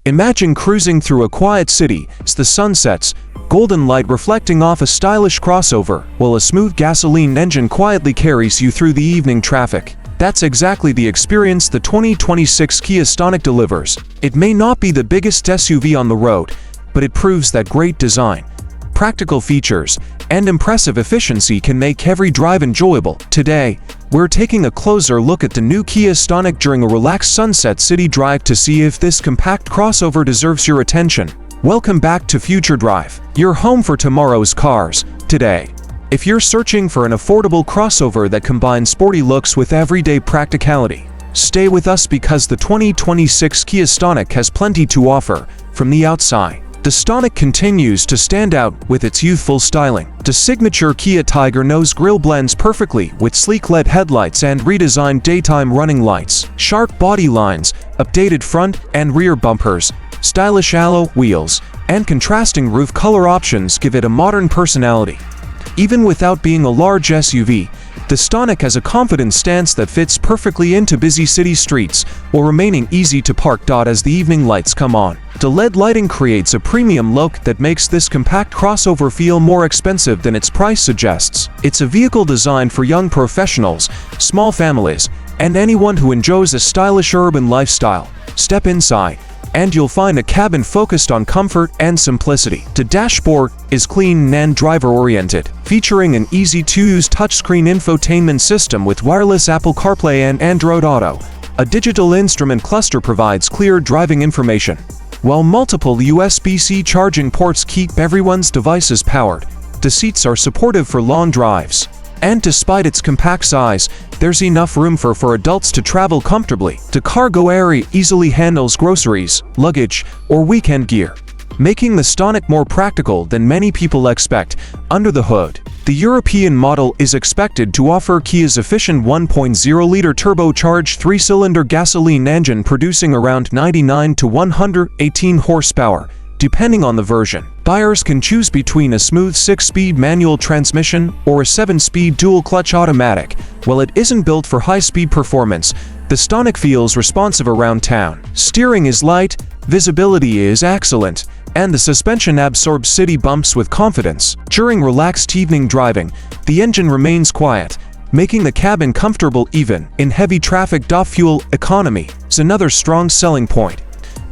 Imagine cruising through a quiet city as the sun sets, golden light reflecting off a stylish crossover, while a smooth gasoline engine quietly carries you through the evening traffic. That's exactly the experience the 2026 Kia Stonic delivers. It may not be the biggest SUV on the road, but it proves that great design, practical features, and impressive efficiency can make every drive enjoyable. Today, we're taking a closer look at the new Kia Stonic during a relaxed sunset city drive to see if this compact crossover deserves your attention. Welcome back to Future Drive, your home for tomorrow's cars, today. If you're searching for an affordable crossover that combines sporty looks with everyday practicality, stay with us because the 2026 Kia Stonic has plenty to offer. From the outside, the Stonic continues to stand out with its youthful styling. The signature Kia Tiger nose grille blends perfectly with sleek LED headlights and redesigned daytime running lights. Sharp body lines, updated front and rear bumpers, stylish alloy wheels, and contrasting roof color options give it a modern personality. Even without being a large SUV, the Stonic has a confident stance that fits perfectly into busy city streets while remaining easy to park. As the evening lights come on, the LED lighting creates a premium look that makes this compact crossover feel more expensive than its price suggests. It's a vehicle designed for young professionals, small families, and anyone who enjoys a stylish urban lifestyle. Step inside, and you'll find a cabin focused on comfort and simplicity. The dashboard is clean and driver-oriented, featuring an easy-to-use touchscreen infotainment system with wireless Apple CarPlay and Android Auto. A digital instrument cluster provides clear driving information, while multiple USB-C charging ports keep everyone's devices powered. The seats are supportive for long drives, and despite its compact size, there's enough room for adults to travel comfortably. The cargo area easily handles groceries, luggage, or weekend gear, making the Stonic more practical than many people expect. Under the hood, the European model is expected to offer Kia's efficient 1.0-liter turbocharged 3-cylinder gasoline engine producing around 99 to 118 horsepower, depending on the version. Buyers can choose between a smooth 6-speed manual transmission or a 7-speed dual-clutch automatic. While it isn't built for high-speed performance, the Stonic feels responsive around town. Steering is light, visibility is excellent, and the suspension absorbs city bumps with confidence. During relaxed evening driving, the engine remains quiet, making the cabin comfortable even in heavy traffic. Fuel economy is another strong selling point.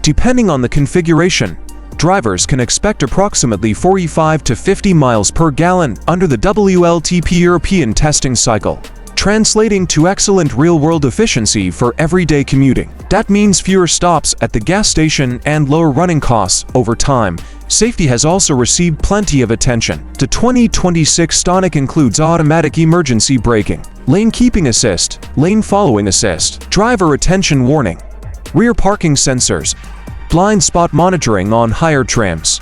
Depending on the configuration, drivers can expect approximately 45 to 50 miles per gallon under the WLTP European testing cycle, translating to excellent real-world efficiency for everyday commuting. That means fewer stops at the gas station and lower running costs over time. Safety has also received plenty of attention. The 2026 Stonic includes automatic emergency braking, lane keeping assist, lane following assist, driver attention warning, rear parking sensors, blind spot monitoring on higher trims,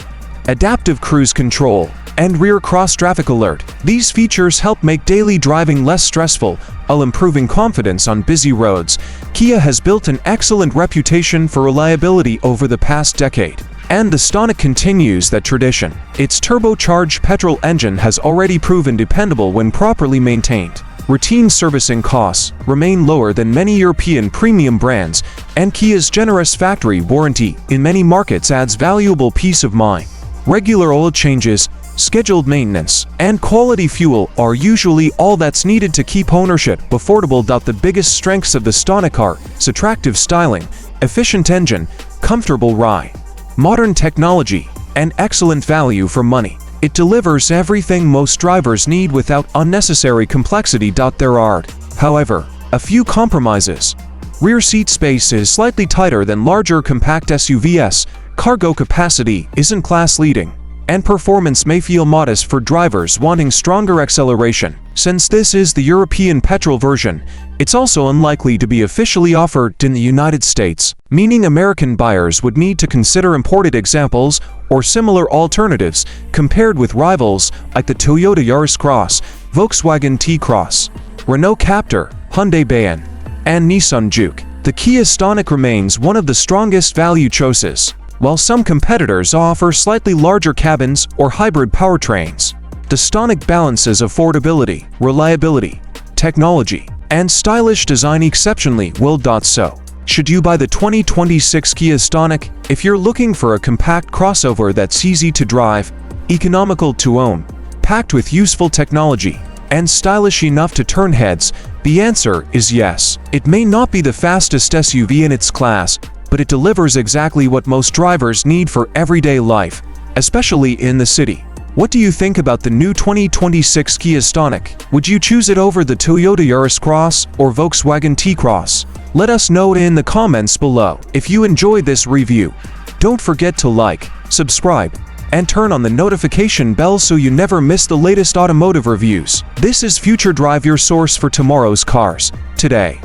adaptive cruise control, and rear cross-traffic alert. These features help make daily driving less stressful while improving confidence on busy roads. Kia has built an excellent reputation for reliability over the past decade, and the Stonic continues that tradition. Its turbocharged petrol engine has already proven dependable when properly maintained. Routine servicing costs remain lower than many European premium brands, and Kia's generous factory warranty in many markets adds valuable peace of mind. Regular oil changes, scheduled maintenance, and quality fuel are usually all that's needed to keep ownership affordable. The biggest strengths of the Stonic are its attractive styling, efficient engine, comfortable ride, modern technology, and excellent value for money. It delivers everything most drivers need without unnecessary complexity. There are, however, a few compromises. Rear seat space is slightly tighter than larger compact SUVs, cargo capacity isn't class-leading, and performance may feel modest for drivers wanting stronger acceleration. Since this is the European petrol version, it's also unlikely to be officially offered in the United States, meaning American buyers would need to consider imported examples or similar alternatives compared with rivals like the Toyota Yaris Cross, Volkswagen T-Cross, Renault Captur, Hyundai Bayon, and Nissan Juke. The Kia Stonic remains one of the strongest value choices, while some competitors offer slightly larger cabins or hybrid powertrains. The Stonic balances affordability, reliability, technology, and stylish design exceptionally well. Should you buy the 2026 Kia Stonic? If you're looking for a compact crossover that's easy to drive, economical to own, packed with useful technology, and stylish enough to turn heads, the answer is yes. It may not be the fastest SUV in its class, but it delivers exactly what most drivers need for everyday life, especially in the city. What do you think about the new 2026 Kia Stonic? Would you choose it over the Toyota Yaris Cross or Volkswagen T-Cross? Let us know in the comments below. If you enjoyed this review, don't forget to like, subscribe, and turn on the notification bell so you never miss the latest automotive reviews. This is Future Drive, your source for tomorrow's cars today.